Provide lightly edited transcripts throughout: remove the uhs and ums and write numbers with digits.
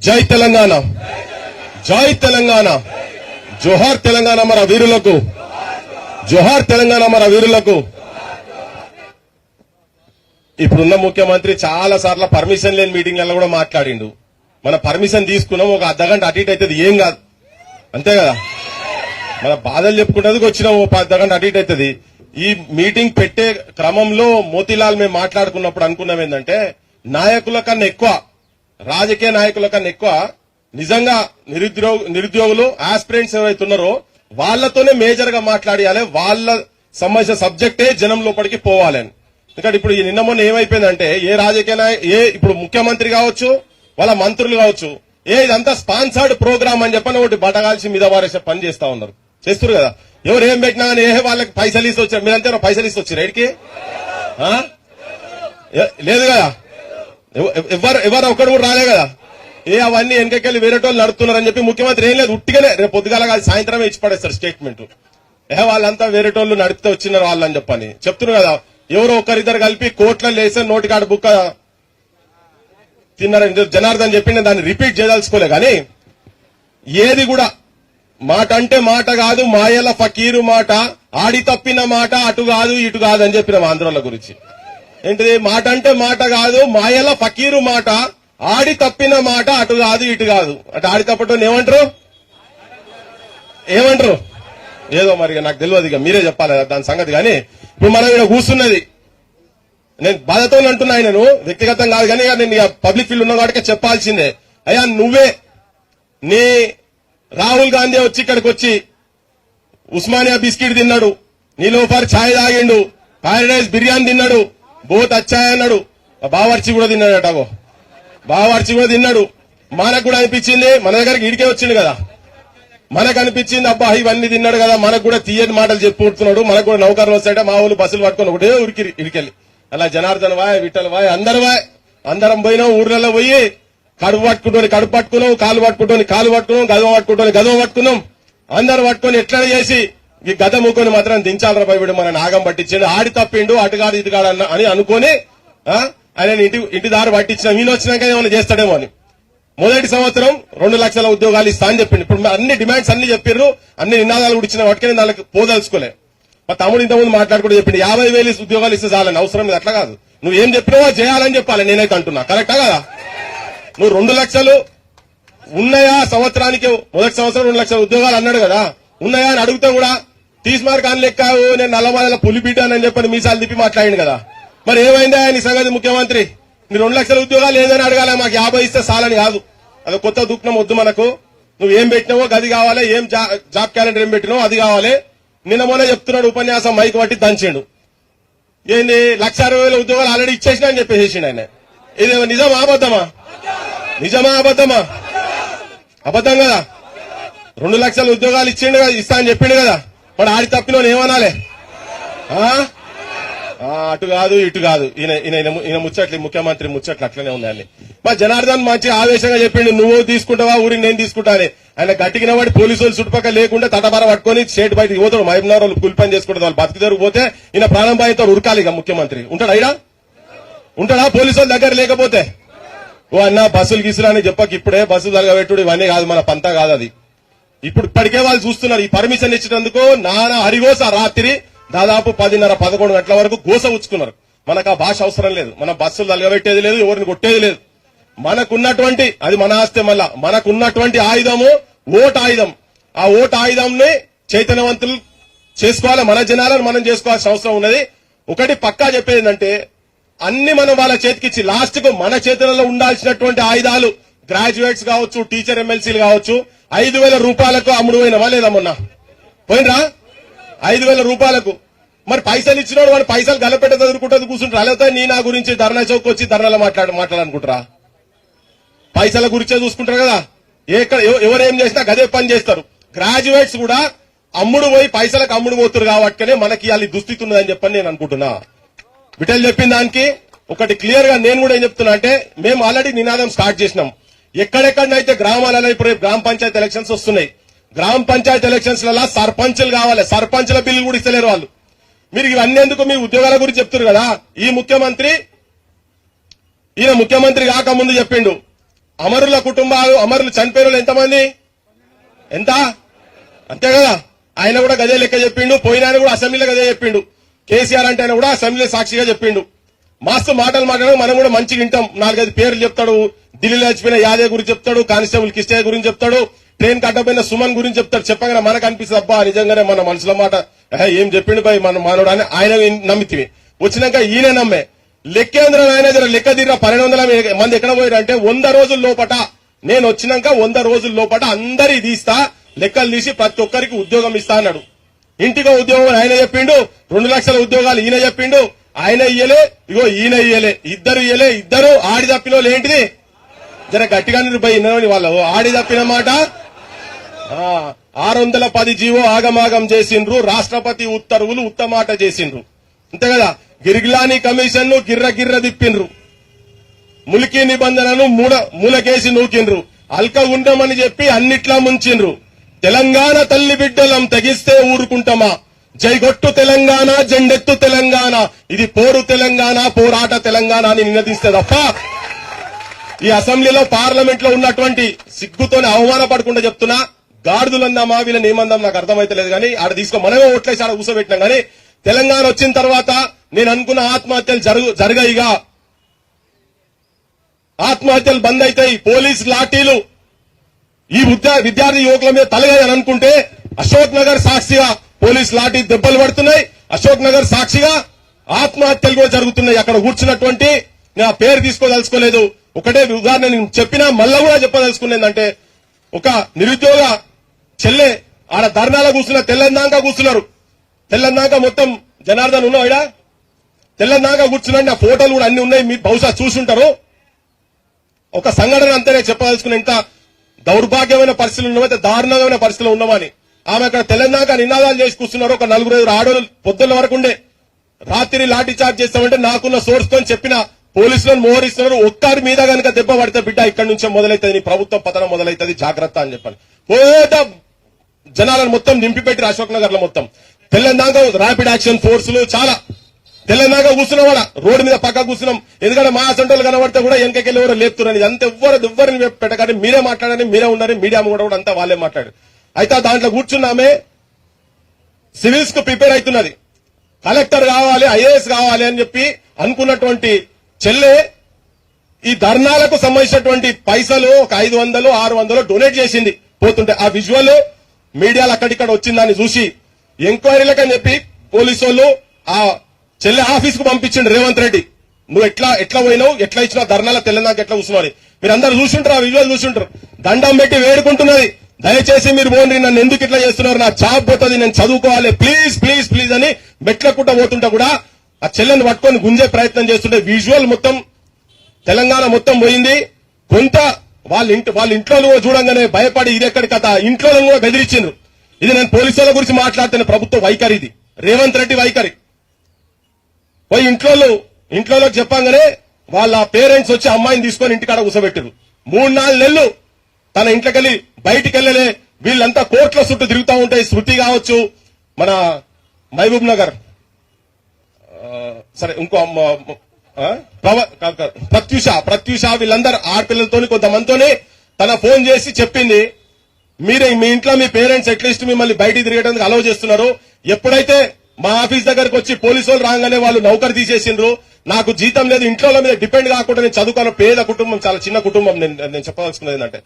జై తెలంగాణ, జై తెలంగాణ, జోహార్ తెలంగాణ మన వీరులకు, జోహార్ తెలంగాణ మన వీరులకు. ఇప్పుడున్న ముఖ్యమంత్రి చాలా సార్లు పర్మిషన్ లేని మీటింగ్లలో కూడా మాట్లాడిండు. మన పర్మిషన్ తీసుకున్నాం, ఒక అర్ధగంట అటు ఇటు అవుతుంది, ఏం కాదు, అంతే కదా. మన బాధలు చెప్పుకుంటేందుకు వచ్చినాం, ఒక అర్ధగంట అటు ఇటు అవుతుంది. ఈ మీటింగ్ పెట్టే క్రమంలో మోతీలాల్ మేము మాట్లాడుకున్నప్పుడు అనుకున్నాం ఏంటంటే, నాయకుల కన్నా ఎక్కువ, రాజకీయ నాయకుల కన్నా ఎక్కువ నిజంగా నిరుద్యోగులు ఆస్పిరెంట్స్ ఎవరైతే ఉన్నారో వాళ్లతోనే మేజర్ గా మాట్లాడాలి, వాళ్ళ సంబంధించిన సబ్జెక్టే జనం లోపలికి పోవాలని. ఎందుకంటే ఇప్పుడు నిన్న మొన్న ఏమైపోయిందంటే, ఏ రాజకీయ ఇప్పుడు ముఖ్యమంత్రి కావచ్చు, వాళ్ళ మంత్రులు కావచ్చు, ఇదంతా స్పాన్సర్డ్ ప్రోగ్రామ్ అని చెప్పని ఒకటి బటగాల్సి మీద వారేసే పని చేస్తా ఉన్నారు, చేస్తారు కదా. ఎవరు ఏం పెట్టినా కానీ వాళ్ళకి పైసలు ఇస్తూ వచ్చారు. మీరంతా పైసలు ఇస్తూ వచ్చారు రైడ్కి లేదు కదా, ఎవరు ఒక్కడు కూడా రాలే కదా. అవన్నీ వెనకెళ్ళి వేరేటోళ్ళు నడుపుతున్నారని చెప్పి ముఖ్యమంత్రి ఏం లేదు, ఉట్టిగానే రేపు పొద్దుగాల కాదు సాయంత్రమే ఇచ్చి పడేస్తారు స్టేట్మెంట్. వాళ్ళంతా వేరేటోళ్ళు నడిపితే వచ్చినారు వాళ్ళని చెప్పని చెప్తున్నారు కదా. ఎవరో ఒకరిద్దరు కలిపి కోట్లలో వేసే నోటికాడ బుక్క తిన్నారని జనార్దన్ చెప్పి నేను దాన్ని రిపీట్ చేయదలుచుకోలే. కానీ ఏది కూడా మాట అంటే మాట కాదు, మాయల ఫకీరు మాట, ఆడి తప్పిన మాట అటు కాదు ఇటు కాదు అని చెప్పిన ఆంధ్రోల గురించి. ఏంటిది, మాట అంటే మాట కాదు, మాయల ఫకీరు మాట, ఆడి తప్పిన మాట అటు కాదు ఇటు కాదు. అటు ఆడి తప్పటం ఏమంటారు, ఏమంటారు ఏదో మరి నాకు తెలియదు, ఇక మీరే చెప్పాలి దాని సంగతి. కానీ ఇప్పుడు మనం ఇక్కడ కూర్చున్నది, నేను బాధతో అంటున్నా, నేను వ్యక్తిగతం కాదు కానీ నేను పబ్లిక్ ఫీల్డ్ ఉన్నా కాబట్టి చెప్పాల్సిందే. అయ్యా నువ్వే నీ రాహుల్ గాంధీ వచ్చి ఇక్కడికి వచ్చి ఉస్మానియా బిస్కెట్ తిన్నాడు, నీలోఫర్ ఛాయ్ తాగిండు, పారడైజ్ బిర్యానీ తిన్నాడు, బోత్ అచ్చాయ్ అన్నాడు, బావర్చి కూడా తిన్నాడటగో, బావర్చి కూడా తిన్నాడు. మనకు కూడా అనిపించింది, మన దగ్గరికి ఇడికే వచ్చిండు కదా, మనకు అనిపించింది అబ్బా ఇవన్నీ తిన్నాడు కదా, మనకు కూడా తీయని మాటలు చెప్పుకుంటున్నాడు, మనకు కూడా నౌకర్లు వస్తాయంటే మా ఊళ్ళు బస్సులు పట్టుకుని ఒకటే ఉరికి ఇడికెళ్ళి అలా జనార్దన్ వాయ్ విఠల్ వాయ్ అందరం పోయినాం. ఊర్లలో పోయి కడుపు పట్టుకున్నాం, కాలు పట్టుకున్నాం, గదవ పట్టుకున్నాం, అందరు పట్టుకుని ఎట్లా చేసి ఈ గద మూకొని మాత్రం దించాలరా భయపడి మన నాగం పట్టించాడు. ఆడి తప్పిండు, అటుగాడు ఇటుగాడు అని అనుకుని ఆయన ఇంటి దారి పట్టించిన, ఈయన వచ్చినాక ఏమైనా చేస్తాడేమో అని. మొదటి సంవత్సరం 2 లక్షల ఉద్యోగాలు ఇస్తా అని చెప్పిండు. ఇప్పుడు అన్ని డిమాండ్స్ అన్ని చెప్పారు, అన్ని నినాదాలు కూడా ఇచ్చిన వాటికి దానికి పోదలుచుకోలే. మా తమ్ముడు ఇంతకుముందు మాట్లాడుకుంటూ చెప్పిండు 50,000 ఉద్యోగాలు ఇస్తే చాలని, అవసరం లేదు, అట్లా కాదు. నువ్వు ఏం చెప్పినావో చేయాలని చెప్పాలి, నేనైతే అంటున్నా, కరెక్టా కదా. నువ్వు 2 లక్షలు ఉన్నాయా సంవత్సరానికి, మొదటి సంవత్సరం 2 లక్షల ఉద్యోగాలు అన్నాడు కదా, ఉన్నాయా అని అడుగుతాం కూడా తీసిమార్క్ అని లెక్కావు, నేను నల్లమల పులిబిడ్డానని చెప్పని మీసాలు తిప్పి మాట్లాడింది కదా. మరి ఏమైందా నీ సంగతి ముఖ్యమంత్రి? నీ 2 లక్షల ఉద్యోగాలు ఏదైనా అడగాలి, మాకు 50 ఇస్తే చాలని కాదు, అది కొత్త దుఃఖం వద్దు మనకు. నువ్వు ఏం పెట్టినావో అది కావాలి, ఏం జాబ్ క్యాలెండర్ ఏం పెట్టినావో అది కావాలి. నిన్న మొన్న చెప్తున్నాడు ఉపన్యాసం మైక్ పట్టి దంచిండు, ఏంది 1,60,000 ఉద్యోగాలు ఆల్రెడీ ఇచ్చేసినా అని చెప్పేసిండు ఆయన. ఇది నిజమా అబద్దమా? నిజమా అబద్దమా? అబద్దం కదా. 2 లక్షల ఉద్యోగాలు ఇచ్చిండు కదా, ఇస్తా అని చెప్పిండు కదా, వాడు ఆడి తప్పిన ఏమనాలి? అటు కాదు ఇటు కాదు, ఈయన ముచ్చట్లు, ముఖ్యమంత్రి ముచ్చట్లు అట్లనే ఉన్నాయని. మా జనార్దన్ మంచి ఆవేశంగా చెప్పిండు, నువ్వు తీసుకుంటావా ఊరికి నేను తీసుకుంటా అని. ఆయన గట్టికిన వాడి పోలీసు వాళ్ళు చుట్టుపక్కల లేకుండా తటబర పట్టుకుని స్టేట్ బయటకు పోతాడు, మహబూబ్నగర్ వాళ్ళు కూలి పని చేసుకుంటారు, వాళ్ళు బతుకు జరిగిపోతే ఈయన ప్రాణం భయంతో ఉరకాలి. ఇక ముఖ్యమంత్రి ఉంటాడా? అయినా ఉంటాడా పోలీసు వాళ్ళ దగ్గర లేకపోతే? ఓ అన్న బస్సులు గీసులు అని చెప్పక ఇప్పుడే బస్సులు తలగబెట్టుడు ఇవన్నీ కాదు, మన పంత కాదు అది. ఇప్పటికే వాళ్ళు చూస్తున్నారు, ఈ పర్మిషన్ ఇచ్చినందుకు నానా హరిగోస రాత్రి దాదాపు 10:30-11 గంటల వరకు గోస ఉచ్చుకున్నారు. మనకు ఆ భాష అవసరం లేదు, మన బస్సులు తలగబెట్టేది లేదు, ఎవరిని కొట్టేది లేదు. మనకున్నటువంటి అది మన ఆస్తే, మళ్ళా మనకున్నటువంటి ఆయుధము ఓటు ఆయుధం. ఆ ఓటు ఆయుధంని చైతన్యవంతులు చేసుకోవాలి, మన జనాలను మనం చేసుకోవాల్సిన అవసరం ఉన్నది. ఒకటి పక్కా చెప్పేది ఏంటంటే, అన్ని మనం వాళ్ళ చేతికిచ్చి లాస్ట్ కు మన చేతులలో ఉండాల్సినటువంటి ఆయుధాలు, గ్రాడ్యుయేట్స్ కావచ్చు, టీచర్ ఎమ్మెల్సీలు కావచ్చు, 5,000 రూపాయలకు అమ్ముడు పోయినవా లేదా? మొన్న పోయినరా 5,000 రూపాయలకు. మరి పైసలు ఇచ్చినోడు వాడు పైసలు గలపెట్ట చదువుకుంటుంది కూర్చుంటారా? లేకపోతే నీ నా గురించి ధర్నా చౌక్ వచ్చి ధర్నాలో మాట్లాడాలనుకుంటారా? పైసల గురించే చూసుకుంటారు కదా, ఎవరేం చేసినా గదే పని చేస్తారు. గ్రాడ్యుయేట్స్ కూడా అమ్ముడు పోయి పైసలకు అమ్ముడు పోతున్నారు కాబట్టి మనకి అది దుస్థితి ఉన్నదని చెప్పని నేను అనుకుంటున్నా. విఠల్ చెప్పిన దానికి ఒకటి క్లియర్ గా నేను కూడా ఏం చెప్తున్నా అంటే, మేము ఆల్రెడీ నినాదం స్టార్ట్ చేసినాం. ఎక్కడెక్కడనైతే గ్రామాలలో ఇప్పుడు గ్రామ పంచాయతీ ఎలక్షన్స్ వస్తున్నాయి, గ్రామ పంచాయతీ ఎలక్షన్స్ లలో సర్పంచులు కావాలి, సర్పంచుల బిల్లు కూడా ఇస్తలేరు వాళ్ళు. మీరు ఇవన్నీ ఎందుకు? మీ ఉద్యోగాల గురించి చెప్తున్నారు కదా. ఈయన ముఖ్యమంత్రి కాకముందు చెప్పిండు అమరుల కుటుంబాలు, అమరులు చనిపోయిన వాళ్ళు ఎంతమంది, ఎంత, అంతే కదా. ఆయన కూడా గదే లెక్క చెప్పిండు, పోయిన ఆయన కూడా అసెంబ్లీలో గదే చెప్పిండు. కేసీఆర్ అంటే ఆయన కూడా అసెంబ్లీ సాక్షిగా చెప్పిండు. మాస్తు మాటలు మాట్లాడడం మనం కూడా మంచిగా వింటాం. 4-5 పేర్లు చెప్తాడు. ఢిల్లీలో చచ్చిపోయిన యాదవ్ గురించి చెప్తాడు, కానిస్టేబుల్ కిష్టయ్య గురించి చెప్తాడు, ట్రైన్ కట్టపోయిన సుమన్ గురించి చెప్తాడు. చెప్పగానే మనకు అనిపిస్తుంది అబ్బా నిజంగానే మన మనసులో మాట ఏం చెప్పిండు భయ్ మన మానవుడు అని ఆయన నమ్మితివి. వచ్చినాక ఈయన నమ్మే లెక్కేంద్ర ఆయన లెక్క తీరిన 1200 మంది ఎక్కడ పోయారు అంటే 100 రోజుల లోపట, నేను వచ్చినాక 100 రోజుల లోపట అందరి తీస్తా, లెక్కలు తీసి ప్రతి ఒక్కరికి ఉద్యోగం ఇస్తా అన్నాడు. ఇంటికో ఉద్యోగం ఆయన చెప్పిండు, 2 లక్షల ఉద్యోగాలు ఈయన చెప్పిండు. ఆయన ఇయ్యలే, ఇగో ఈయన ఇయ్యలే, ఇద్దరు ఇయ్యలే. ఇద్దరు ఆడి తప్పిన వాళ్ళు ఏంటిది, జర గట్టిగా నిర్భయ వాళ్ళు ఆడి తప్పిన మాట. 610 జీవో ఆగమాగం చేసిండ్రు, రాష్ట్రపతి ఉత్తర్వులు ఉత్తమాట చేసిండ్రు, అంతే కదా. గిర్గిలానీ కమిషన్ ను గిర్ర తిప్పిండ్రు, ములికి నిబంధనను మూలకేసి నూకిండ్రు, అల్క ఉండమని చెప్పి అన్నిట్లా ముంచిండ్రు. తెలంగాణ తల్లి బిడ్డలం తెగిస్తే ఊరుకుంటామా, జైగొట్టు తెలంగాణ, జెండెత్తు తెలంగాణ, ఇది పోరు తెలంగాణ, పోరాట తెలంగాణ అని నినదిస్తే తప్ప ఈ అసెంబ్లీలో పార్లమెంట్ లో ఉన్నటువంటి సిగ్గుతోనే అవమానపడకుండా చెప్తున్నా, గాడిదలందామా వీళ్ళని ఏమందాం నాకు అర్థమైతలేదు కానీ ఆడ తీసుకో మనమే ఓట్లేసి ఆడ కూర్చోబెట్టినాం కానీ తెలంగాణ వచ్చిన తర్వాత నేను అనుకున్న ఆత్మహత్యలు జరగాయిగా, ఆత్మహత్యలు బంద్ అవుతాయి, పోలీస్ లాఠీలు ఈ విద్యార్థి యువకుల మీద తలగాయని అనుకుంటే అశోక్ నగర్ సాక్షిగా పోలీస్ లాఠీ దెబ్బలు పడుతున్నాయి, అశోక్ నగర్ సాక్షిగా ఆత్మహత్యలు కూడా జరుగుతున్నాయి. అక్కడ కూర్చున్నటువంటి నేను ఆ పేరు తీసుకోదలుచుకోలేదు, ఒకటే ఉదాహరణ నేను చెప్పినా మళ్ళా కూడా చెప్పదలుచుకునేదంటే ఒక నిరుద్యోగ చెల్లె ఆడ ధర్నాలో కూర్చున్న తెల్లందాకా కూర్చున్నారు, తెల్లందాకా మొత్తం జనార్దన్ ఉన్నాయిడా తెల్లందాకా కూర్చున్నాడు. ఆ ఫోటోలు కూడా అన్ని ఉన్నాయి, మీరు బహుశా చూసుంటారు. ఒక సంఘటన అంతేనే చెప్పదలుచుకున్న, ఇంత దౌర్భాగ్యమైన పరిస్థితులు ఉన్నామైతే దారుణమైన పరిస్థితులు ఉన్నామని ఆమె అక్కడ తెలంగాణ నినాదాలు చేసి కూర్చున్నారు. ఒక 4-5 ఆడోళ్ళు పొద్దున్న వరకు ఉండే, రాత్రి లాఠీ చార్జ్ చేస్తామంటే నాకున్న సోర్స్ తో చెప్పిన పోలీసులను మోహరిస్తున్నారు. ఒక్కరి మీద కనుక దెబ్బ పడితే బిడ్డ ఇక్కడి నుంచే మొదలైతుంది, నీ ప్రభుత్వం పతనం మొదలైతుంది, జాగ్రత్త అని చెప్పాలి. పోత జనాలను మొత్తం నింపిపెట్టి అశోక్ నగర్ లో మొత్తం తెలంగాణ ర్యాపిడ్ యాక్షన్ ఫోర్సులు చాలా తెలంగాణ కూర్చున్నావాడ రోడ్డు మీద పక్క కూర్చున్నాం. ఎందుకంటే మా అసంటోళ్ళు కనబడితే కూడా వెనకకెళ్ళి ఎవరు లేపుతున్నారని అంత ఎవ్వరిని పెట్టగానే మీరే మాట్లాడారని మీరే ఉన్నారు, మీడియా కూడా అంతా వాళ్ళే మాట్లాడారు. అయితే దాంట్లో కూర్చున్నామే సివిల్స్ కు ప్రిపేర్ అవుతున్నది, కలెక్టర్ కావాలి, ఐఏఎస్ కావాలి అని చెప్పి అనుకున్నటువంటి చెల్లె ఈ ధర్నాలకు సంబంధించినటువంటి పైసలు ఒక 500-600 డొనేట్ చేసింది పోతుంటే ఆ విజువల్ మీడియాలో అక్కడిక్కడ వచ్చిందని చూసి ఎంక్వైరీలకు చెప్పి పోలీసు వాళ్ళు ఆ చెల్లె ఆఫీస్ కు పంపించిండు రేవంత్ రెడ్డి. నువ్వు ఎట్లా పోయినావు, ఎట్లా ఇచ్చినా ధర్నాల తెలంగాణ ఎట్లా కూర్చున్నావు, మీరు అందరు చూసుంటారు, ఆ విజువల్ చూసుంటారు. దండం పెట్టి వేడుకుంటున్నది, దయచేసి మీరు పోండి, నన్ను ఎందుకు ఇట్లా చేస్తున్నారు, నా జాబ్ పోతుంది, నేను చదువుకోవాలి, ప్లీజ్ ప్లీజ్ ప్లీజ్ అని మెట్లకుంటా పోతుంటా కూడా ఆ చెల్లెని పట్టుకొని గుంజే ప్రయత్నం చేస్తుంటే విజువల్ మొత్తం తెలంగాణ మొత్తం పోయింది. కొంత వాళ్ళ ఇంట్లో చూడంగానే భయపడి ఇది ఎక్కడి కథ, ఇంట్లో కూడా బెదిరించిండ్రు. ఇది నేను పోలీసుల గురించి మాట్లాడుతున్న ప్రభుత్వ వైఖరి, ఇది రేవంత్ రెడ్డి వైఖరి. పోయి ఇంట్లోకి చెప్పంగానే వాళ్ళ పేరెంట్స్ వచ్చి అమ్మాయిని తీసుకొని ఇంటికాడ కూర్చోబెట్టారు. 3-4 నెలలు తన ఇంట్లోకెళ్ళి బయటికి వెళ్ళలే. వీళ్ళంతా కోర్టుల చుట్టూ తిరుగుతూ ఉంటాయి. శృతి కావచ్చు, మన మహబూబ్ నగర్ సరే ఇంకో ప్రత్యూష వీళ్ళందరూ ఆడపిల్లలతో కొంతమందితోనే తన ఫోన్ చేసి చెప్పింది, మీరే మీ ఇంట్లో మీ పేరెంట్స్ అట్లీస్ట్ మిమ్మల్ని బయటికి తిరగడానికి అలౌ చేస్తున్నారు. ఎప్పుడైతే మా ఆఫీస్ దగ్గరకు వచ్చి పోలీసు వాళ్ళు రాగానే వాళ్ళు నౌకరు తీసేసిండ్రు, నాకు జీతం లేదు, ఇంట్లో మీద డిపెండ్ కాకుండా నేను చదువుకున్న పేద కుటుంబం, చాలా చిన్న కుటుంబం. నేను చెప్పదలుచుకున్నది ఏంటంటే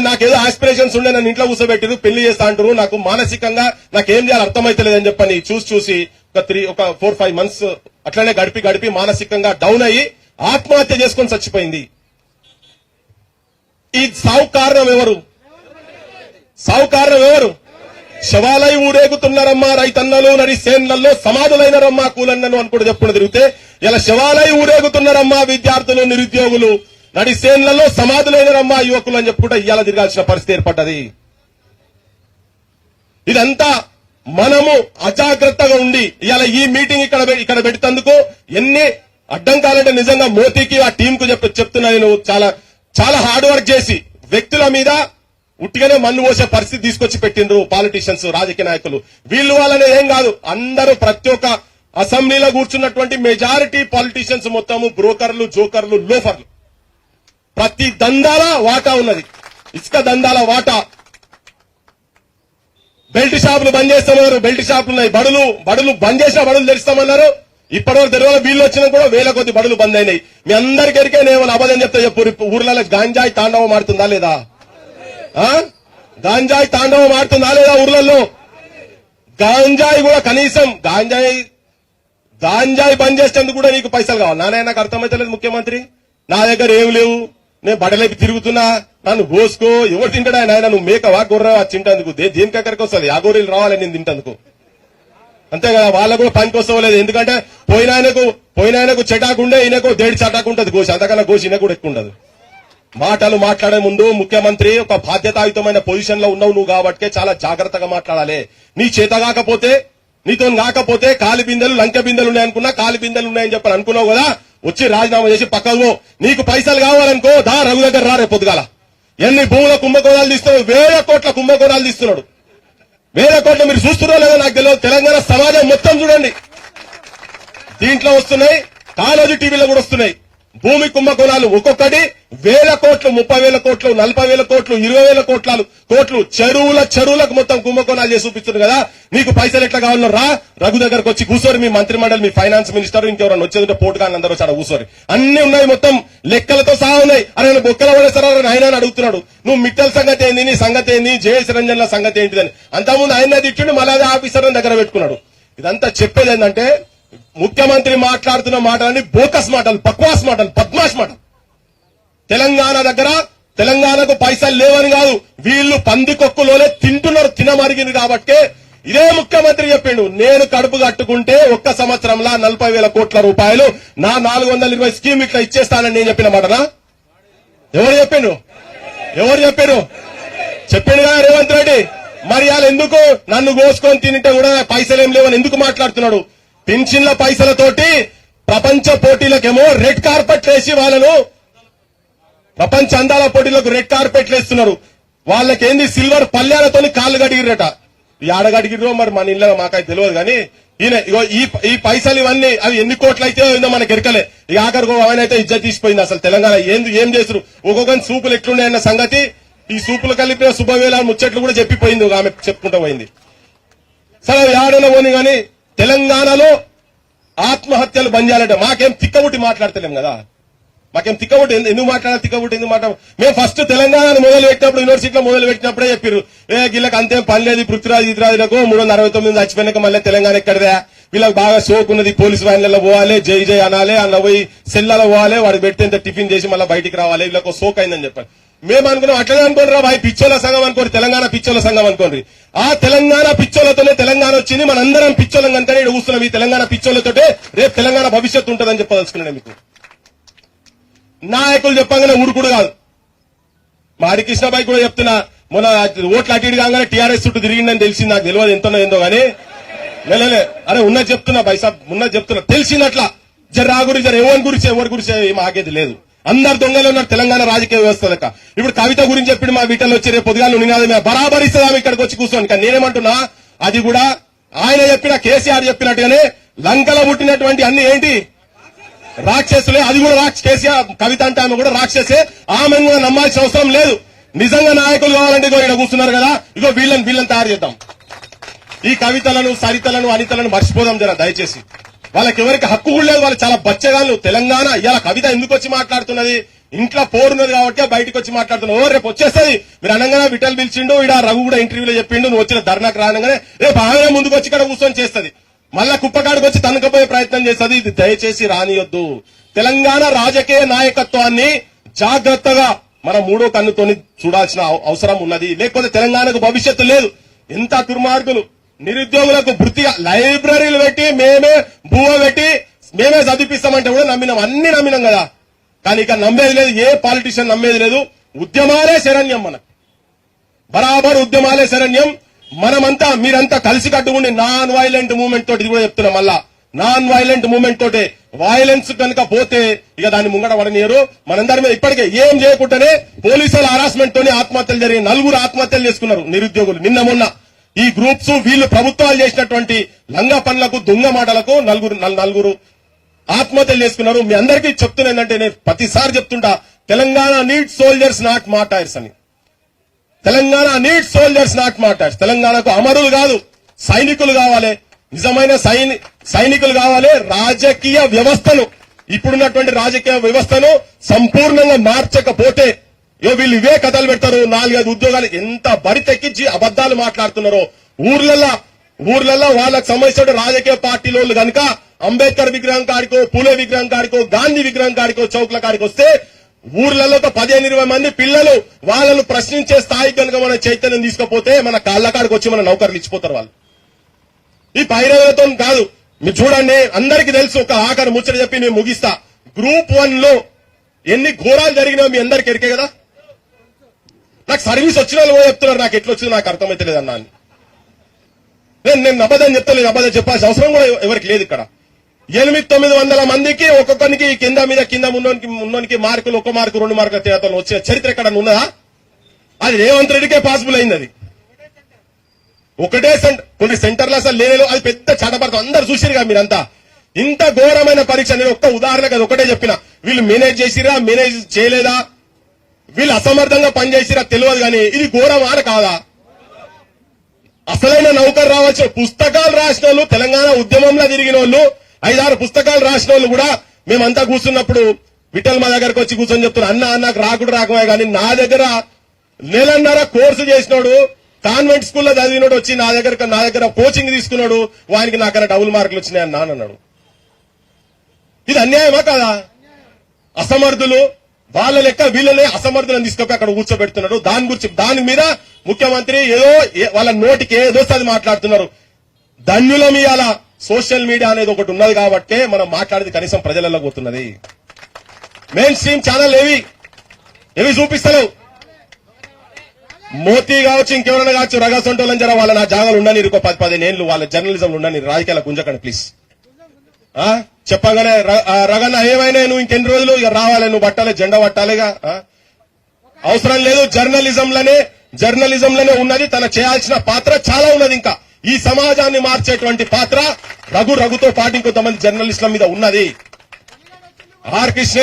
నాకేదో ఆస్పిరేషన్స్ ఉండే నన్ను ఇంట్లో కూర్చోబెట్టిరు, పెళ్లి చేస్తా అంటారు, నాకు మానసికంగా నాకేం చేయాలి అర్థమైతలేదని చెప్పని చూసి ఒక 4-5 మంత్స్ అట్లనే గడిపి మానసికంగా డౌన్ అయ్యి ఆత్మహత్య చేసుకొని చచ్చిపోయింది. ఈ సావు కారణం ఎవరు? శవాలై ఊరేగుతున్నారమ్మా రైతన్నలు, నడి సేన్లలో సమాధులైనరమ్మా కూలన్నను అని కూడా చెప్పుకుని తిరిగితే ఇలా శవాలై ఊరేగుతున్నారమ్మా విద్యార్థులు, నిరుద్యోగులు, నడి సేన్లలో సమాధులైనరమ్మా యువకులు అని చెప్పుకుంటే ఇవాళ తిరగాల్సిన పరిస్థితి ఏర్పడ్డది. ఇదంతా మనము అజాగ్రత్తగా ఉండి ఇవాళ ఈ మీటింగ్ ఇక్కడ పెడుతందుకు ఎన్ని అడ్డంకాలంటే నిజంగా మోతీకి ఆ టీం కు చెప్తున్నా నేను, చాలా హార్డ్ వర్క్ చేసి వ్యక్తుల మీద ఉట్టిగానే మన్ను పోసే పరిస్థితి తీసుకొచ్చి పెట్టిండ్రు పాలిటీషియన్స్, రాజకీయ నాయకులు. వీళ్ళు వాళ్ళనే ఏం కాదు, అందరూ ప్రతి ఒక్క అసెంబ్లీలో కూర్చున్నటువంటి మెజారిటీ పాలిటీషియన్స్ మొత్తము బ్రోకర్లు, జోకర్లు, లోఫర్లు. ప్రతి దందాల వాటా ఉన్నది. ఇసుక దందాల వాటా. బెల్ట్ షాపులు బంద్ చేస్తామన్నారు, బెల్ట్ షాపులు ఉన్నాయి. బడులు బంద్ చేసిన బడులు తెరుస్తామన్నారు. ఇప్పటివరకు తెరవల బిల్లు వచ్చినా కూడా వేల కొద్ది బడులు బంద్ అయినాయి. మీ అందరికీ ఎరికే నేను అబద్ధం చెప్తే చెప్పు. ఊర్లలో గాంజాయి తాండవం ఆడుతుందా లేదా? గాంజాయి తాండవం ఆడుతుందా లేదా ఊర్లలో? గాంజాయి కూడా కనీసం గాంజాయి బంద్ చేసేందుకు కూడా నీకు పైసలు కావాలి. నాకు అర్థమైతలేదు ముఖ్యమంత్రి. నా దగ్గర ఏం లేవు, నేను బడలేపి తిరుగుతున్నా, నన్ను పోసుకో. ఎవరు తింటాడా ఆయన? నువ్వు మేకవా గొర్రెవా తింటందుకు? దేనికి ఎక్కడికి వస్తుంది? ఆ గొర్రెలు రావాలి నేను తింటందుకు. అంతే కదా, వాళ్ళకు కూడా పనికి వస్తలేదు. ఎందుకంటే పోయినాయనకు చెటాకుండే, ఈయనకు దేడి చటాకు ఉంటది గోసి. అంతకన్నా గోసి ఈయన కూడా ఎక్కువ ఉండదు. మాటలు మాట్లాడే ముందు ముఖ్యమంత్రి ఒక బాధ్యతాయుతమైన పొజిషన్ లో ఉన్నావు నువ్వు కాబట్టి చాలా జాగ్రత్తగా మాట్లాడాలి. నీ చేత కాకపోతే, నీతో కాకపోతే కాలి బిందెలు లంకె బిందెలు ఉన్నాయనుకున్నా, కాలి బిందెలు ఉన్నాయని చెప్పని అనుకున్నావు కదా, వచ్చి రాజీనామా చేసి పక్కకు. నీకు పైసలు కావాలనుకో దా రఘు దగ్గర రా రేపు పొద్దుగాల. ఎన్ని భూముల కుంభకోణాలు తీస్తున్నాడు? 1000 కోట్ల కుంభకోణాలు తీస్తున్నాడు. 1000 కోట్లు మీరు చూస్తున్నారో లేదో నాకు తెలియదు. తెలంగాణ సమాజం మొత్తం చూడండి, దీంట్లో వస్తున్నాయి. కాలేజీ టీవీలో కూడా వస్తున్నాయి. భూమి కుంభకోణాలు ఒక్కొక్కటి 1000 కోట్లు, 30,000 కోట్లు, 40,000 కోట్లు, 20,000 కోట్లు చెరువులకు మొత్తం కుంభకోణాలు చేసి చూపిస్తున్నారు కదా. నీకు పైసలు ఎట్లా కావాలో రా రఘు దగ్గరకు వచ్చి కూర్చోరు. మీ మంత్రిమండలి, మీ ఫైనాన్స్ మినిస్టర్, ఇంకెవరన్నా వచ్చేదంటే పోటుగాని అందరూ వచ్చి కూర్చోరు. అన్ని ఉన్నాయి, మొత్తం లెక్కలతో సహా ఉన్నాయి. అరే బొక్కల పడేస్తారా ఆయన అడుగుతున్నాడు. నువ్వు మిట్టల సంగతి ఏంది, నీ సంగతి ఏంది, జేఎస్ రంజన్ల సంగతి ఏంటిదని. అంతకుముందు ఆయన తిట్టిండు, మళ్ళీ అదే ఆఫీసర్ దగ్గర పెట్టుకున్నాడు. ఇదంతా చెప్పేది ఏంటంటే ముఖ్యమంత్రి మాట్లాడుతున్న మాటలని బోకస్ మాటలు, బక్వాస్ మాటలు, బద్మాష్ మాటలు. తెలంగాణకు పైసలు లేవని కాదు, వీళ్ళు పందికొక్కులోనే తింటున్నారు, తినమరిగింది కాబట్టి ఇదే ముఖ్యమంత్రి చెప్పిండు. నేను కడుపు కట్టుకుంటే ఒక్క సంవత్సరంలో 40,000 కోట్ల రూపాయలు నా 420 స్కీమ్ ఇట్లా ఇచ్చేస్తానని నేను చెప్పిన మాటనా? ఎవరు చెప్పారు? చెప్పిండు కదా రేవంత్ రెడ్డి. మరి వాళ్ళు ఎందుకు నన్ను కోసుకొని తింటే కూడా పైసలు ఏం లేవని ఎందుకు మాట్లాడుతున్నాడు? పెన్షన్ల పైసలతోటి ప్రపంచ పోటీలకేమో రెడ్ కార్పెట్ వేసి వాళ్ళను, ప్రపంచ అందాల పోటీలకు రెడ్ కార్పెట్ వేస్తున్నారు. వాళ్ళకేంది సిల్వర్ పల్లెలతో కాళ్ళు గడిగిరట. ఆడగడిగిరో మరి మన ఇళ్ళలో మాకైతే తెలియదు కానీ ఈయన ఈ పైసలు ఇవన్నీ అవి ఎన్ని కోట్లు అయితే ఏందో మనకు ఎరకలే. ఇక ఆఖరికి అవనైతే ఇజ్జత్ తీసిపోయింది. అసలు తెలంగాణ ఏం చేస్తున్నారు? ఒక్కొక్క సూపులు ఎట్లున్నాయన్న సంగతి ఈ సూపులు కలిపిన శుభవేళ ముచ్చట్లు కూడా చెప్పిపోయింది, ఆమె చెప్పుకుంటూ పోయింది. సరే ఆడన పోని గాని తెలంగాణలో ఆత్మహత్యలు బంద్ చేయాలంటే మాకేం తిక్కబుట్టి మాట్లాడతలేం కదా. మాకేం తిక్కబుట్టి ఎందుకు మాట్లాడాలి? తిక్కబుట్టి ఎందుకు మాట్లాడాలి? మేము ఫస్ట్ తెలంగాణను మొదలు పెట్టినప్పుడు, యూనివర్సిటీలో మొదలు పెట్టినప్పుడే చెప్పారు, గిళ్ళకి అంతేం పని లేదు, పృథ్వీరాజ్ గిరిరాజులకు 369 చచ్చిపోయినాక మళ్ళీ తెలంగాణ ఎక్కడదా, వీళ్ళకి బాగా సోకున్నది, పోలీసు వ్యాన్లలో పోవాలి, జై అనాలి, అన్న పోయి సెల్లలో పోవాలి, వాడు పెడితే టిఫిన్ చేసి మళ్ళీ బయటికి రావాలి, వీళ్ళకి సోక్ అయిందని చెప్పారు. మేము అనుకున్నాం అట్లనే అనుకోండి రా భాయ్, పిచ్చోల సంఘం అనుకోండి, తెలంగాణ పిచ్చోల సంఘం అనుకోండి. ఆ తెలంగాణ పిచ్చోలతోనే తెలంగాణ వచ్చింది. మనందరం పిచ్చోలం కనుక ఇక్కడ కూర్చున్నాం. ఈ తెలంగాణ పిచ్చోలతోటే రేపు తెలంగాణ భవిష్యత్తు ఉంటుందని చెప్పదలుచుకున్నాను. మీకు నాయకులు చెప్పగానే ఊరుకుడు కాదు. మా హరికృష్ణబాయి కూడా చెప్తున్నా, మొన్న ఓట్లు అటు ఇటు కాగానే టీఆర్ఎస్ చుట్టూ తిరిగిందని తెలిసింది. నాకు తెలియదు ఎంతో ఏందో గానీ అరే ఉన్నది చెప్తున్నా భాయ్ సాబ్, ఉన్నది చెప్తున్నా. తెలిసిందట్లా జర గురించి ఎవరి గురించి మాకేది లేదు. అందరు దొంగలు ఉన్నారు తెలంగాణ రాజకీయ వ్యవస్థ లెక్క. ఇప్పుడు కవిత గురించి చెప్పి మా వీటల్లో వచ్చి రేపు పొద్దుగాలు నినాదమే బరాబర్ ఇస్తుందాం ఇక్కడికి వచ్చి కూర్చోని. కానీ నేనేమంటున్నా, అది కూడా ఆయన చెప్పిన కేసీఆర్ చెప్పినట్టుగానే లంకలో పుట్టినటువంటి అన్ని ఏంటి రాక్షసులే. అది కూడా కేసీఆర్ కవిత అంటే ఆమె కూడా రాక్షసే. ఆమెను కూడా నమ్మాల్సిన అవసరం లేదు. నిజంగా నాయకులు కావాలంటే ఇగో ఇక్కడ కూర్చున్నారు కదా, ఇగో వీళ్ళని తయారు చేద్దాం. ఈ కవితలను, సరితలను, అనితలను మర్చిపోదాం జర దయచేసి. వాళ్ళకి ఎవరికి హక్కు కూడా లేదు. వాళ్ళు చాలా బచ్చగాళ్ళు. తెలంగాణ ఇవాళ కవిత ఎందుకు వచ్చి మాట్లాడుతున్నది? ఇంట్లో పోరున్నది కాబట్టి బయటకు వచ్చి మాట్లాడుతున్నారు. రేపు వచ్చేస్తుంది. మీరు అనగానే విఠల్ పిలిచిండు, ఇక్కడ రఘు కూడా ఇంటర్వ్యూలో చెప్పిండు, నువ్వు వచ్చిన ధర్నాకు రానగానే రేపు ఆమె ముందుకు వచ్చి ఇక్కడ కూర్చొని చేస్తుంది. మళ్ళా కుప్పకాడికి వచ్చి తనకపోయే ప్రయత్నం చేస్తుంది. ఇది దయచేసి రానియొద్దు. తెలంగాణ రాజకీయ నాయకత్వాన్ని జాగ్రత్తగా మనం మూడో కన్నుతోని చూడాల్సిన అవసరం ఉన్నది. లేకపోతే తెలంగాణకు భవిష్యత్తు లేదు. ఎంత దుర్మార్గులు! నిరుద్యోగులకు వృత్తిగా లైబ్రరీలు పెట్టి మేమే పెట్టి మేమే చదివిస్తామంటే కూడా నమ్మినాం, అన్ని నమ్మినాం కదా. కానీ ఇక నమ్మేది లేదు, ఏ పాలిటిషియన్ నమ్మేది లేదు. ఉద్యమాలే శరణ్యం, మనకు బరాబర్ ఉద్యమాలే శరణ్యం. మనమంతా మీరంతా కలిసి కట్టుకుని నాన్ వైలెంట్ మూవ్మెంట్ తోటి, ఇది కూడా చెప్తున్నాం మళ్ళా, నాన్ వైలెంట్ మూవ్మెంట్ తోటే. వైలెన్స్ కనుక పోతే ఇక దాన్ని ముంగట పడనీయరు. మనందరి మీద ఇప్పటికే ఏం చేయకుండానే పోలీసుల హరాస్మెంట్ తోని ఆత్మహత్యలు జరిగి 4 ఆత్మహత్యలు చేసుకున్నారు నిరుద్యోగులు నిన్న మొన్న. ఈ గ్రూప్స్ వీళ్ళు ప్రభుత్వాలు చేసినటువంటి లంగా పనులకు, దొంగ మాటలకు నలుగురు ఆత్మహత్యలు చేసుకున్నారు. మీ అందరికీ చెప్తున్నా ఏంటంటే, నేను ప్రతిసారి చెప్తుంటా, Telangana need soldiers not martyrs అని. Telangana need soldiers not martyrs. తెలంగాణకు అమరులు కాదు, సైనికులు కావాలి. నిజమైన సైనికులు కావాలి. రాజకీయ వ్యవస్థను, ఇప్పుడున్నటువంటి రాజకీయ వ్యవస్థను సంపూర్ణంగా మార్చకపోతే వీళ్ళు ఇవే కథలు పెడతారు. 4-5 ఉద్యోగాలు ఎంత బరి తెక్కించి అబద్దాలు మాట్లాడుతున్నారో. ఊర్లలో వాళ్ళకు సంబంధించిన రాజకీయ పార్టీలు కనుక అంబేద్కర్ విగ్రహం కాడికో, పూలే విగ్రహం కాడికో, గాంధీ విగ్రహం కాడికో, చౌక్ల కాడికి వస్తే ఊర్లలో 15-20 మంది పిల్లలు వాళ్ళను ప్రశ్నించే స్థాయికి కనుక మన చైతన్యం తీసుకపోతే మన కాళ్ళ కాడికి వచ్చి మన నౌకర్లు ఇచ్చిపోతారు వాళ్ళు. ఈ పైరవులతో కాదు. మీరు చూడండి, అందరికీ తెలుసు. ఒక ఆఖరి ముచ్చట చెప్పి నేను ముగిస్తా. గ్రూప్ 1 లో ఎన్ని ఘోరాలు జరిగినా మీ అందరికి ఎరికే కదా. నాకు సర్వీస్ వచ్చిన వాళ్ళు చెప్తున్నారు, నాకు ఎట్లా వచ్చిందో నాకు అర్థమైతే లేదన్నా అని. నేను అబద్ధం చెప్తలేదు, అబద్ధం చెప్పాల్సిన అవసరం కూడా ఎవరికి లేదు. ఇక్కడ 800-900 మందికి ఒక్కొక్కరికి కింద మీద కింద ఉన్నోనికి మార్కులు, 1 మార్కు 2 మార్కుల తేడాతో వచ్చే చరిత్ర ఎక్కడ ఉన్నదా? అది రేవంత్ రెడ్డికే పాసిబుల్ అయింది. అది ఒకటే కొన్ని సెంటర్లు అసలు లేదు. అది పెద్ద చటపడతాం. అందరు చూసిరుగా మీరంతా. ఇంత ఘోరమైన పరీక్ష. నేను ఒక్క ఉదాహరణ కదా ఒకటే చెప్పిన. వీళ్ళు మేనేజ్ చేసిరా, మేనేజ్ చేయలేదా, వీళ్ళు అసమర్థంగా పనిచేసిరా తెలియదు కానీ ఇది ఘోరమాన కాదా? అసలైన నౌకరు రావచ్చు. పుస్తకాలు రాసిన వాళ్ళు, తెలంగాణ ఉద్యమంలో తిరిగిన వాళ్ళు, 5-6 పుస్తకాలు రాసిన వాళ్ళు కూడా మేమంతా కూర్చున్నప్పుడు విఠల్ మా దగ్గరకు వచ్చి కూర్చొని చెప్తున్నా, అన్న నాకు రాకుడు రాకమే కానీ నా దగ్గర 1.5 నెలల కోర్సు చేసినోడు, కాన్వెంట్ స్కూల్లో చదివినోడు వచ్చి నా దగ్గర కోచింగ్ తీసుకున్నాడు, వానికి నాకన్నా డబుల్ మార్కులు వచ్చినాయి అన్నా అన్నాడు. ఇది అన్యాయమా కాదా? అసమర్థులు వాళ్ళ లెక్క వీళ్ళనే అసమర్థులను తీసుకపోయి అక్కడ కూర్చోబెడుతున్నాడు. దాని మీద ముఖ్యమంత్రి ఏదో వాళ్ళ నోటికి ఏదో అది మాట్లాడుతున్నారు. ధన్యులం ఇయాల సోషల్ మీడియా అనేది ఒకటి ఉన్నది కాబట్టే మనం మాట్లాడేది కనీసం ప్రజలలో పోతున్నది. మెయిన్ స్ట్రీమ్ ఛానల్ ఏవి చూపిస్తలేవు. మోతీ కావచ్చు, ఇంకెవరైనా కావచ్చు, రగసొంటోళ్ళని జర వాళ్ళ నా జాగాలు ఉండని 10-15 ఏళ్ళు వాళ్ళ జర్నలిజం ఉండని, రాజకీయాలకు గుంజకండి ప్లీజ్. చెప్పగానే రగన్న ఏమైనా నువ్వు ఇంకెన్ని రోజులు ఇక రావాలి, నువ్వు పట్టాలి, జెండా పట్టాలిగా, అవసరం లేదు. జర్నలిజంలోనే ఉన్నది. తన చేయాల్సిన పాత్ర చాలా ఉన్నది. ఇంకా ఈ సమాజాన్ని మార్చేటువంటి పాత్ర రఘుతో పాటు ఇంకొంతమంది జర్నలిస్టుల మీద ఉన్నది. ఆర్ కృష్ణ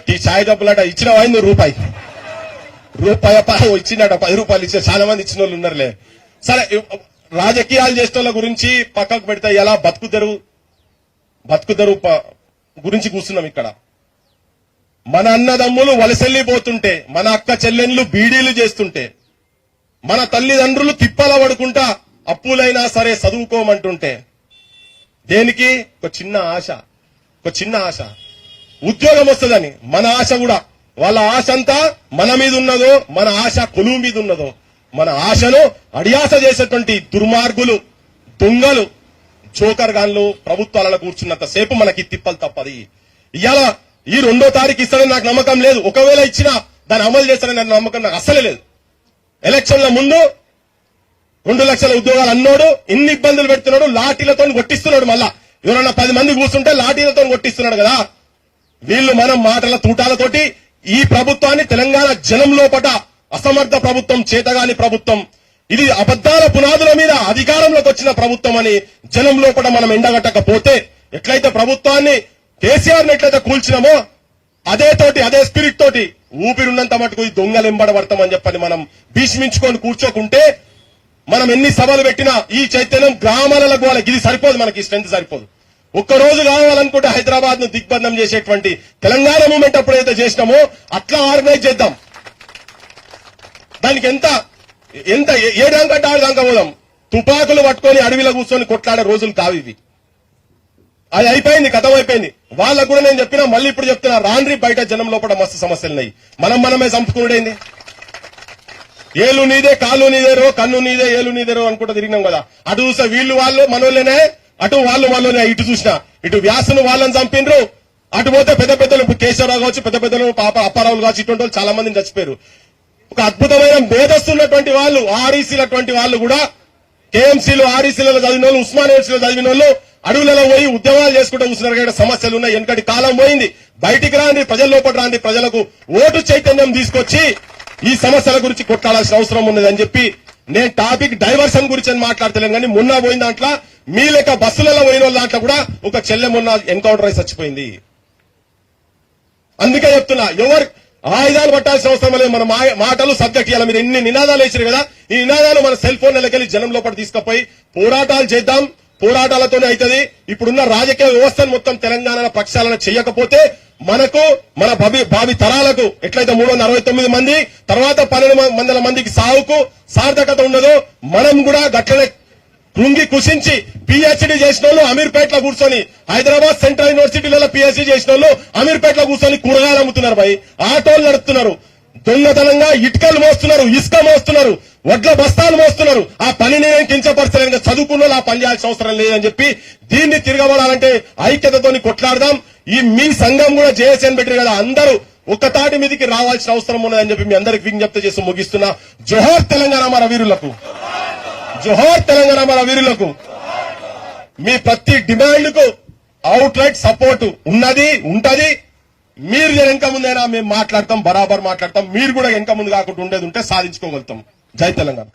టీ ఛాయ్ డబ్బులట ఇచ్చిన వాయింది రూపాయి ఇచ్చినట, 10 రూపాయలు ఇచ్చిన చాలా మంది ఇచ్చిన వాళ్ళు ఉన్నారులే. సరే, రాజకీయాలు చేసిన వాళ్ళ గురించి పక్కకు పెడితే ఎలా బతుకుదెరువు గురించి కూర్చున్నాం ఇక్కడ. మన అన్నదమ్ములు వలసెళ్లిపోతుంటే, మన అక్క చెల్లెన్లు బీడీలు చేస్తుంటే, మన తల్లిదండ్రులు తిప్పల పడుకుంటా అప్పులైనా సరే చదువుకోమంటుంటే, దేనికి? ఒక చిన్న ఆశ ఉద్యోగం వస్తుందని. మన ఆశ కూడా వాళ్ళ ఆశ అంతా మన మీద ఉన్నదో, మన ఆశ కొలువు మీద ఉన్నదో, మన ఆశను అడియాస చేసేటువంటి దుర్మార్గులు, దొంగలు, జోకర్ గాన్లు ప్రభుత్వాలలో కూర్చున్నంత సేపు మనకి తిప్పలు తప్పది. ఇవాళ ఈ 2వ తారీఖు ఇస్తాడని నాకు నమ్మకం లేదు. ఒకవేళ ఇచ్చినా దాన్ని అమలు చేస్తానని నమ్మకం నాకు అస్సలే లేదు. ఎలక్షన్ల ముందు 2 లక్షల ఉద్యోగాలు అన్నోడు ఇన్ని ఇబ్బందులు పెడుతున్నాడు, లాఠీలతో కొట్టిస్తున్నాడు. మళ్ళా ఎవరన్నా 10 మంది కూర్చుంటే లాఠీలతో కొట్టిస్తున్నాడు కదా. వీళ్ళు మనం మాటల తూటాలతోటి ఈ ప్రభుత్వాన్ని తెలంగాణ జనం లోపట అసమర్థ ప్రభుత్వం, చేతగాని ప్రభుత్వం, ఇది అబద్దాల పునాదుల మీద అధికారంలోకి వచ్చిన ప్రభుత్వం అని జనం లోపల మనం ఎండగట్టకపోతే, ఎట్లయితే ప్రభుత్వాన్ని కేసీఆర్ ని ఎట్లయితే కూల్చినామో అదే స్పిరిట్ తోటి ఊపిరున్నంత మటుకు ఈ దొంగలు ఎంబడబడతామని చెప్పని మనం భీష్మించుకొని కూర్చోకుంటే, మనం ఎన్ని సభలు పెట్టినా ఈ చైతన్యం గ్రామాలకు వాళ్ళకి ఇది సరిపోదు. మనకి స్ట్రెంత్ సరిపోదు. ఒక్కరోజు కావాలనుకుంటే హైదరాబాద్ ను దిగ్బంధం చేసేటువంటి తెలంగాణ మూవ్మెంట్ అప్పుడైతే చేసినామో అట్లా ఆర్గనైజ్ చేద్దాం. దానికి ఎంత ఏ డాంకంటే ఆరు దాకా పోదాం. తుపాకులు పట్టుకొని అడవిలో కూర్చొని కొట్లాడే రోజులు కావు ఇవి. అది అయిపోయింది, కథం అయిపోయింది. వాళ్ళకు కూడా నేను చెప్పినా, మళ్ళీ ఇప్పుడు చెప్తున్నా, రాండ్రి బయట జనం లోపల మస్తు సమస్యలున్నాయి. మనమే చంపుకునేది. ఏలు నీదే, కాళ్ళు నీదేరో, కన్ను నీదే, ఏలు నీదేరో అనుకుంటా తిరిగినాం కదా. అటు చూస్తే వీళ్ళు మనోళ్ళనే, అటు వాళ్ళు మనోళ్ళనే. ఇటు చూసినా ఇటు వ్యాసును వాళ్ళని చంపిండ్రు, అటు పోతే పెద్దలు కేశవరావు కావచ్చు, పెద్దలు అప్పారావులు కావచ్చు, ఇటువంటి వాళ్ళు చాలా మందిని చచ్చిపోయారు. ఒక అద్భుతమైన మేధస్తున్నటువంటి వాళ్ళు, ఆర్ఈసీలటువంటి వాళ్ళు కూడా, కేఎంసీలు ఆర్ఈసీలలో చదివిన వాళ్ళు, ఉస్మాన్ యూనివర్సిటీలో చదివిన వాళ్ళు అడవులలో పోయి ఉద్యమాలు చేసుకుంటూ కూర్చున్నారు. సమస్యలు ఉన్నాయి. వెనకటి కాలం పోయింది. బయటికి రాండి, ప్రజల లోపల రాండి, ప్రజలకు ఓటు చైతన్యం తీసుకొచ్చి ఈ సమస్యల గురించి కొట్లాడాల్సిన అవసరం ఉన్నదని చెప్పి నేను టాపిక్ డైవర్షన్ గురించి అని మాట్లాడతలేను కానీ మొన్న పోయిన దాంట్లో మీ లెక్క బస్సులలో పోయిన వాళ్ళ దాంట్లో కూడా ఒక చెల్లె మొన్న ఎన్కౌంటర్ అయి చచ్చిపోయింది. అందుకే చెప్తున్నా, ఎవరు ఆయుధాలు పట్టాల్సిన అవసరం లేదు. మన మాటలు సబ్జెక్ట్ ఇవ్వాలి. మీరు ఎన్ని నినాదాలు వేసారు కదా, ఈ నినాదాలు మన సెల్ ఫోన్ నెలకెళ్ళి జనం లోపల తీసుకుపోయి పోరాటాలు చేద్దాం. పోరాటాలతోనే అవుతుంది. ఇప్పుడున్న రాజకీయ వ్యవస్థను మొత్తం తెలంగాణ ప్రక్షాళన చేయకపోతే మనకు మన భావి తరాలకు ఎట్లయితే 369 మంది తర్వాత 12 మందికి సావుకు సార్థకత ఉండదో మనం కూడా గట్లనే కృంగి కుషించి పిహెచ్డీ చేసిన వాళ్ళు అమీర్పేటలో కూర్చొని, హైదరాబాద్ సెంట్రల్ యూనివర్సిటీలలో పిహెచ్డీ చేసిన వాళ్ళు అమీర్పేటలో కూర్చొని కూరగాయలు అమ్ముతున్నారు. భయ్ ఆటోలు నడుపుతున్నారు, దొంగతనంగా ఇటుకలు మోస్తున్నారు, ఇసుక మోస్తున్నారు, వడ్ల బస్తాలు మోస్తున్నారు. ఆ పని నేను కించపరచలేను. చదువుకున్న వాళ్ళు ఆ పని చేయాల్సిన అవసరం లేదని చెప్పి దీన్ని తిరగబడాలంటే ఐక్యతతోని కొట్లాడదాం. ఈ మీ సంఘం కూడా జేఎస్ఎన్ పెట్టారు కదా, అందరూ ఒక్క తాటి మీదకి రావాల్సిన అవసరం ఉన్నదని చెప్పి మీ అందరికి విజ్ఞప్తి చేస్తూ ముగిస్తున్నా. జోహార్ తెలంగాణ మన వీరులకు, జోహార్ తెలంగాణ మన వీరులకు. మీ ప్రతి డిమాండ్ కు అవుట్ రైట్ సపోర్ట్ ఉన్నది, ఉంటది. మీరు వెనక ముందైనా మేము మాట్లాడతాం, బరాబర్ మాట్లాడతాం. మీరు కూడా వెనక ముందు కాకుండా ఉండేది ఉంటే సాధించుకోగలుగుతాం. జై తెలంగాణ.